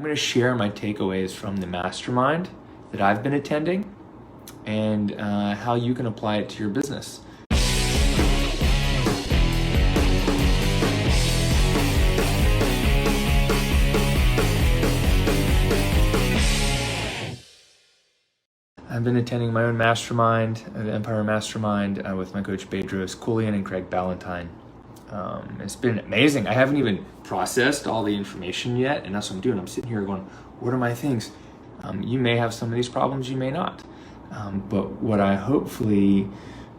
I'm going to share my takeaways from the Mastermind that I've been attending and how you can apply it to your business. I've been attending my own mastermind, the Empire Mastermind, with my coach Bedros Koulian and Craig Ballantyne. It's been amazing. I haven't even processed all the information yet, and that's what I'm doing. I'm sitting here going, what are my things? You may have some of these problems, you may not. But what I hopefully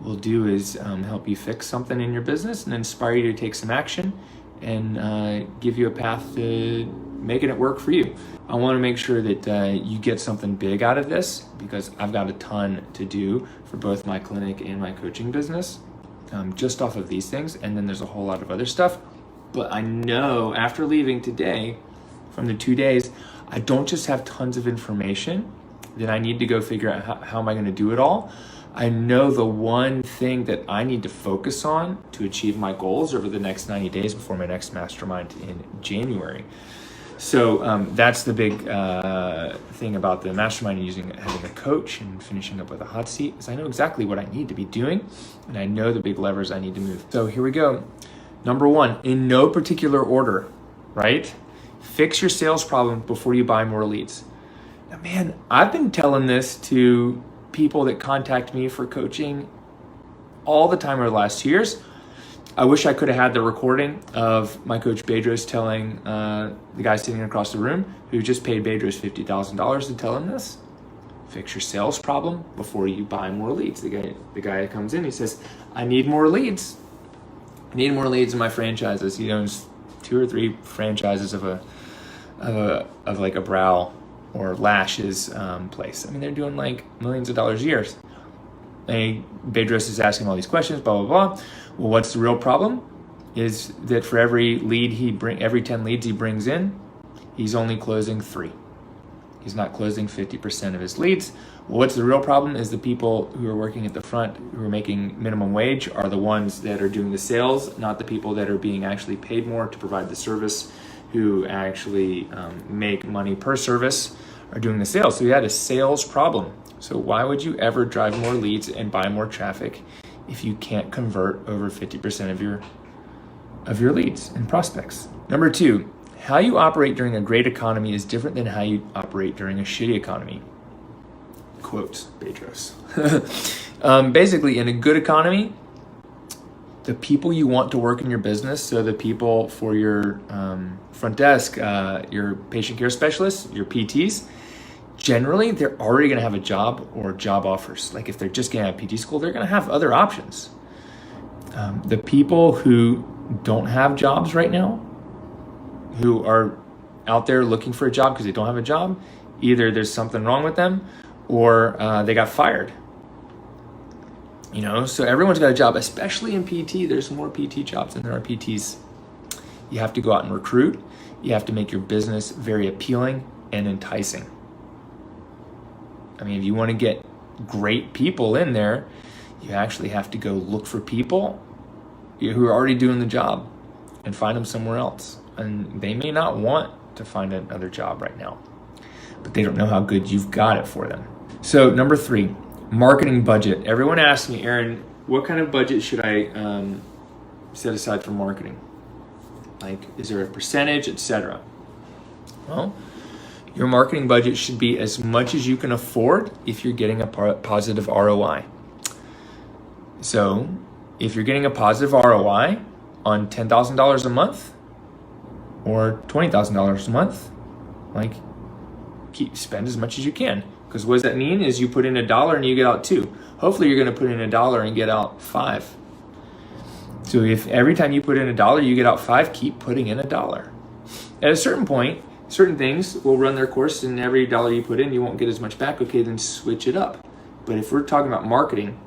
will do is help you fix something in your business and inspire you to take some action and give you a path to making it work for you. I want to make sure that you get something big out of this because I've got a ton to do for both my clinic and my coaching business, just off of these things. And then there's a whole lot of other stuff. But I know after leaving today from the 2 days, I don't just have tons of information that I need to go figure out how am I going to do it all. I know the one thing that I need to focus on to achieve my goals over the next 90 days before my next mastermind in January. So that's the big thing about the mastermind and having a coach and finishing up with a hot seat is I know exactly what I need to be doing and I know the big levers I need to move. So here we go. Number one, in no particular order, right? Fix your sales problem before you buy more leads. Now, man, I've been telling this to people that contact me for coaching all the time over the last 2 years. I wish I could have had the recording of my coach Bedros telling the guy sitting across the room who just paid Bedros $50,000 to tell him this. Fix your sales problem before you buy more leads. The guy that comes in, he says, I need more leads. I need more leads in my franchises. He owns 2 or 3 franchises of like a brow or lashes place. I mean, they're doing like millions of dollars a year. And Bedros is asking all these questions, blah, blah, blah. Well, what's the real problem? Is that for every 10 leads he brings in, he's only closing 3. He's not closing 50% of his leads. Well, what's the real problem is the people who are working at the front, who are making minimum wage, are the ones that are doing the sales, not the people that are being actually paid more to provide the service, who actually make money per service, are doing the sales. So he had a sales problem. So why would you ever drive more leads and buy more traffic if you can't convert over 50% of your leads and prospects? Number 2, how you operate during a great economy is different than how you operate during a shitty economy. Quotes Bedros. Basically, in a good economy, the people you want to work in your business, so the people for your front desk, your patient care specialists, your PTs, generally they're already going to have a job or job offers. Like if they're just getting out of PT school, they're going to have other options. The people who don't have jobs right now, who are out there looking for a job because they don't have a job, either there's something wrong with them or they got fired. You know, so everyone's got a job, especially in PT. There's more PT jobs than there are PTs. You have to go out and recruit. You have to make your business very appealing and enticing. I mean, if you want to get great people in there, you actually have to go look for people who are already doing the job and find them somewhere else. And they may not want to find another job right now, but they don't know how good you've got it for them. So number 3, marketing budget. Everyone asks me, Aaron, what kind of budget should I set aside for marketing? Like, is there a percentage, etc.? Well, your marketing budget should be as much as you can afford if you're getting a positive ROI. So if you're getting a positive ROI on $10,000 a month or $20,000 a month, like, spend as much as you can. Because what does that mean is you put in $1 and you get out 2. Hopefully you're going to put in $1 and get out 5. So if every time you put in $1, you get out 5, keep putting in $1. At a certain point, certain things will run their course, and every $1 you put in, you won't get as much back. Okay, then switch it up. But if we're talking about marketing,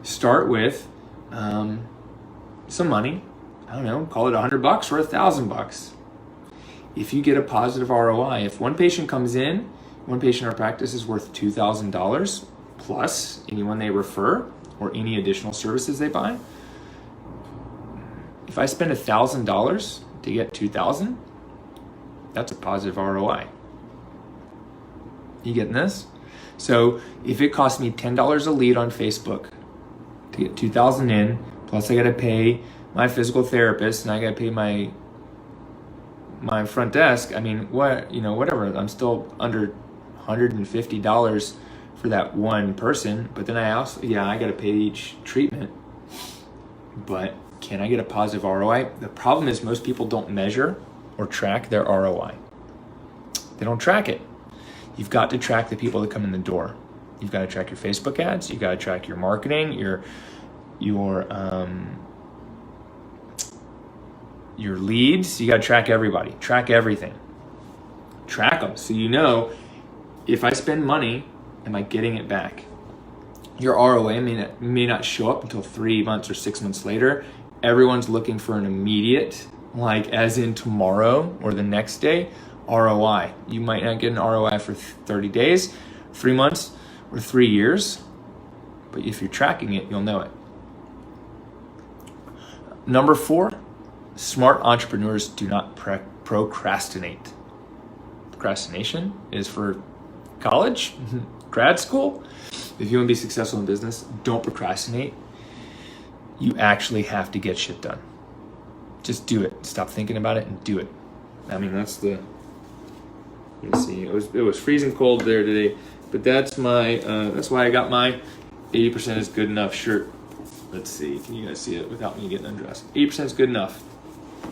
start with some money. I don't know, call it $100 or $1,000. If you get a positive ROI, if one patient comes in, one patient in our practice is worth $2,000 plus anyone they refer or any additional services they buy. If I spend $1,000 to get $2,000, that's a positive ROI. You getting this? So if it costs me $10 a lead on Facebook to get 2,000 in, plus I got to pay my physical therapist and I got to pay my front desk, I mean, whatever, I'm still under $150 for that one person. But then I got to pay each treatment. But can I get a positive ROI? The problem is most people don't measure or track their ROI. They don't track it. You've got to track the people that come in the door. You've got to track your Facebook ads. You've got to track your marketing, your leads. You got to track everybody. Track everything. Track them so you know, if I spend money, am I getting it back? Your ROI may not show up until 3 months or 6 months later. Everyone's looking for an immediate, like as in tomorrow or the next day, ROI. You might not get an ROI for 30 days, 3 months, or 3 years, but if you're tracking it, you'll know it. Number 4, smart entrepreneurs do not procrastinate. Procrastination is for college, grad school. If you want to be successful in business, don't procrastinate. You actually have to get shit done. Just do it. Stop thinking about it and do it. I mean, let's see. It was freezing cold there today, but that's why I got my 80% is good enough shirt. Let's see. Can you guys see it without me getting undressed? 80% is good enough,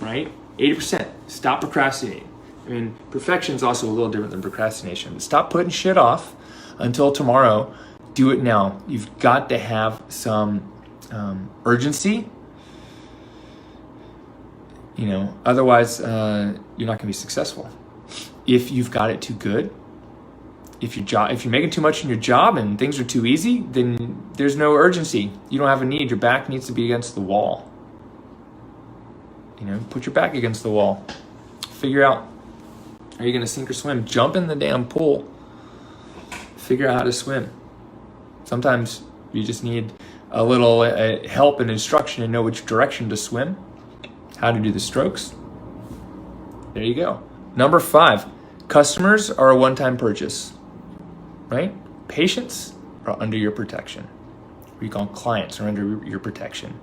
right? 80%. Stop procrastinating. I mean, perfection is also a little different than procrastination. Stop putting shit off until tomorrow. Do it now. You've got to have some urgency. Otherwise you're not going to be successful. If you've got it too good, if you're making too much in your job and things are too easy, then there's no urgency. You don't have a need. Your back needs to be against the wall. Put your back against the wall. Figure out, are you going to sink or swim? Jump in the damn pool. Figure out how to swim. Sometimes you just need a little help and instruction to know which direction to swim, how to do the strokes. There you go. Number 5, customers are a one-time purchase, right? Patients are under your protection. We call clients are under your protection.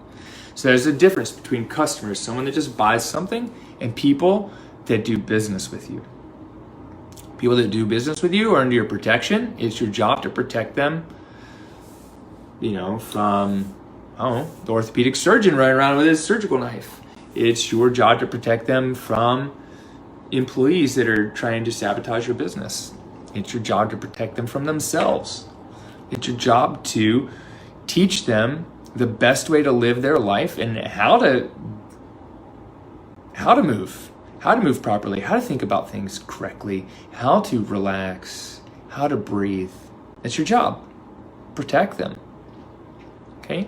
So there's a difference between customers, someone that just buys something, and people that do business with you. People that do business with you are under your protection. It's your job to protect them, from, the orthopedic surgeon running around with his surgical knife. It's your job to protect them from employees that are trying to sabotage your business. It's your job to protect them from themselves. It's your job to teach them the best way to live their life and how to move properly, how to think about things correctly, how to relax, how to breathe. It's your job. Protect them. Okay?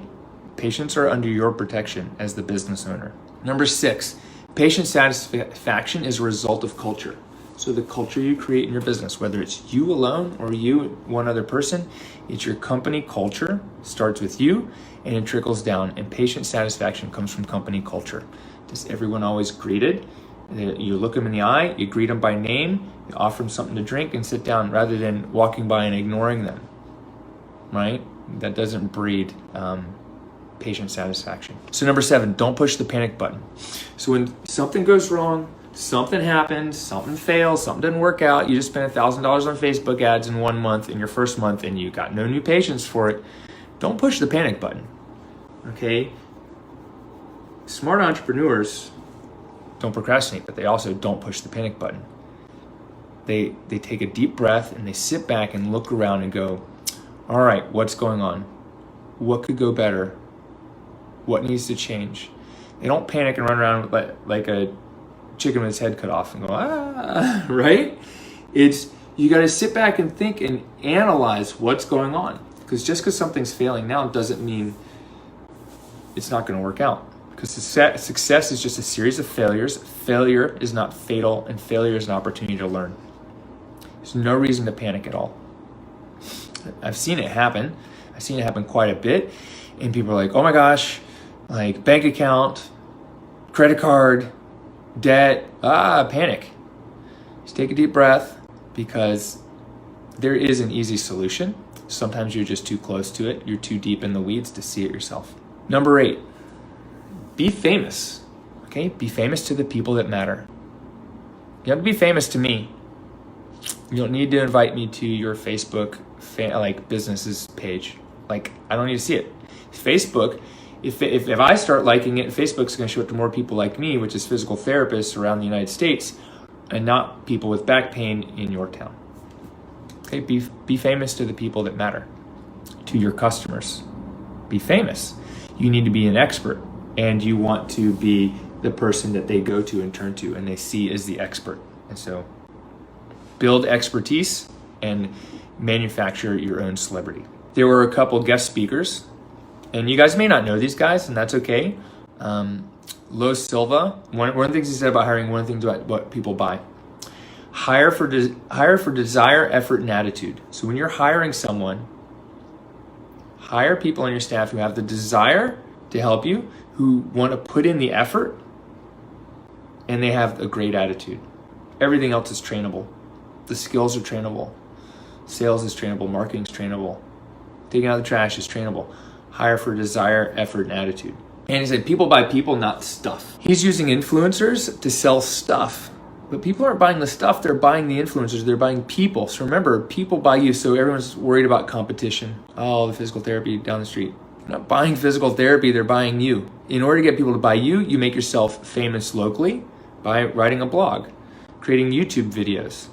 Patients are under your protection as the business owner. Number 6, patient satisfaction is a result of culture. So the culture you create in your business, whether it's you alone or you, one other person, it's your company culture. Starts with you and it trickles down. And patient satisfaction comes from company culture. Is everyone always greeted? You look them in the eye, you greet them by name, you offer them something to drink and sit down rather than walking by and ignoring them, right? That doesn't breed patient satisfaction. So number 7, don't push the panic button. So when something goes wrong, something happens, something fails, something doesn't work out, you just spent $1,000 on Facebook ads in 1 month, in your first month, and you got no new patients for it, don't push the panic button, okay? Smart entrepreneurs don't procrastinate, but they also don't push the panic button. They take a deep breath and they sit back and look around and go, all right, what's going on? What could go better? What needs to change? They don't panic and run around like a chicken with its head cut off and go, right? You got to sit back and think and analyze what's going on. Because just because something's failing now doesn't mean it's not going to work out. Because success is just a series of failures. Failure is not fatal, and failure is an opportunity to learn. There's no reason to panic at all. I've seen it happen. I've seen it happen quite a bit. And people are like, oh my gosh, like bank account, credit card, debt, panic. Just take a deep breath, because There is an easy solution. Sometimes you're just too close to it. You're too deep in the weeds to see it yourself. Number 8, be famous. Okay, be famous to the people that matter. You have to be famous to me. You don't need to invite me to your Facebook businesses page. Like, I don't need to see it. Facebook, if I start liking it, Facebook's going to show it to more people like me, which is physical therapists around the United States, and not people with back pain in your town. Okay, be famous to the people that matter, to your customers. Be famous. You need to be an expert, and you want to be the person that they go to and turn to and they see as the expert. And so build expertise and manufacture your own celebrity. There were a couple guest speakers, and you guys may not know these guys, and that's okay. Lo Silva, one of the things he said about hiring, one of the things about what people buy. Hire for desire, effort, and attitude. So when you're hiring someone, hire people on your staff who have the desire to help you, who want to put in the effort, and they have a great attitude. Everything else is trainable. The skills are trainable. Sales is trainable. Marketing is trainable. Taking out the trash is trainable. Hire for desire, effort, and attitude. And he said, people buy people, not stuff. He's using influencers to sell stuff. But people aren't buying the stuff, they're buying the influencers, they're buying people. So remember, people buy you, so everyone's worried about competition. Oh, the physical therapy down the street. They're not buying physical therapy, they're buying you. In order to get people to buy you, you make yourself famous locally by writing a blog, creating YouTube videos,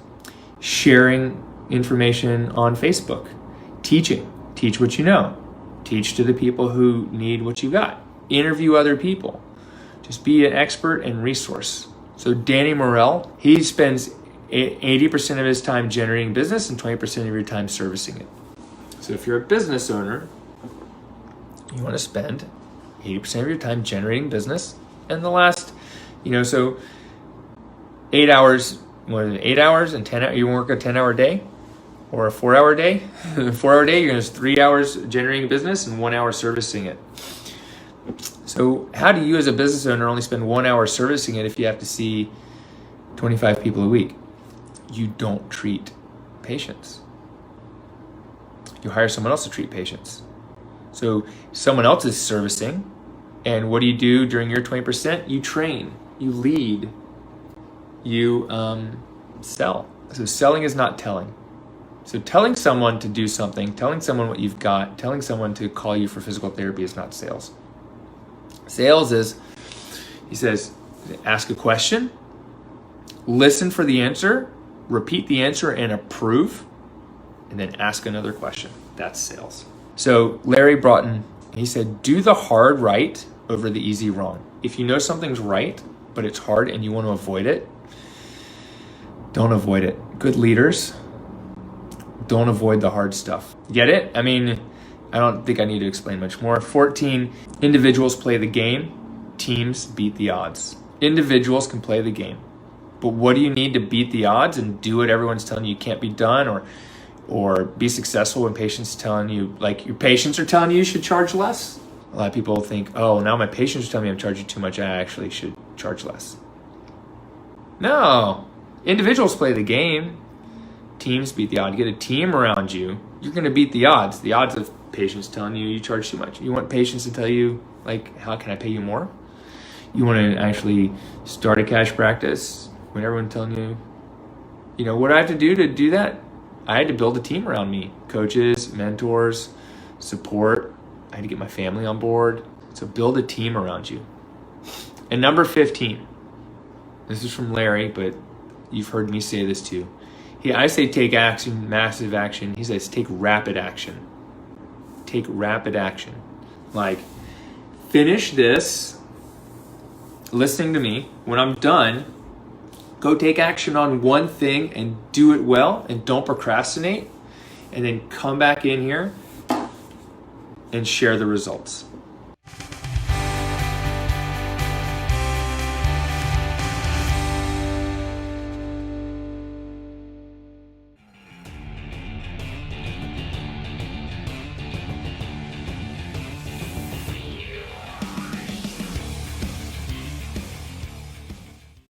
sharing information on Facebook, teaching. Teach what you know. Teach to the people who need what you got. Interview other people. Just be an expert and resource. So Danny Morell, he spends 80% of his time generating business and 20% of your time servicing it. So if you're a business owner, you want to spend 80% of your time generating business, and the last, so 8 hours, 8 hours and 10 hours, you work a 10-hour day or a 4-hour day. 4-hour day, you're going to spend 3 hours generating business and 1 hour servicing it. So how do you as a business owner only spend 1 hour servicing it if you have to see 25 people a week? You don't treat patients. You hire someone else to treat patients. So someone else is servicing, and what do you do during your 20%? You train, you lead, you sell. So selling is not telling. So telling someone to do something, telling someone what you've got, telling someone to call you for physical therapy is not sales. Sales is, he says, ask a question, listen for the answer, repeat the answer and approve, and then ask another question. That's sales. So Larry Broughton, he said, do the hard right over the easy wrong. If you know something's right, but it's hard and you want to avoid it, don't avoid it. Good leaders don't avoid the hard stuff. Get it? I mean, I don't think I need to explain much more. 14, individuals play the game, teams beat the odds. Individuals can play the game, but what do you need to beat the odds and do what everyone's telling you can't be done, or be successful when patients telling you, like your patients are telling you should charge less? A lot of people think, oh, now my patients are telling me I'm charging too much, I actually should charge less. No, individuals play the game, teams beat the odds. You get a team around you, you're going to beat the odds. The odds of patients telling you charge too much. You want patients to tell you, like, how can I pay you more? You want to actually start a cash practice when everyone's telling you, what I have to do that? I had to build a team around me. Coaches, mentors, support. I had to get my family on board. So build a team around you. And number 15, this is from Larry, but you've heard me say this too. I say take action, massive action. He says take rapid action. Take rapid action. Like, finish this, listening to me. When I'm done, go take action on one thing and do it well, and don't procrastinate, and then come back in here and share the results.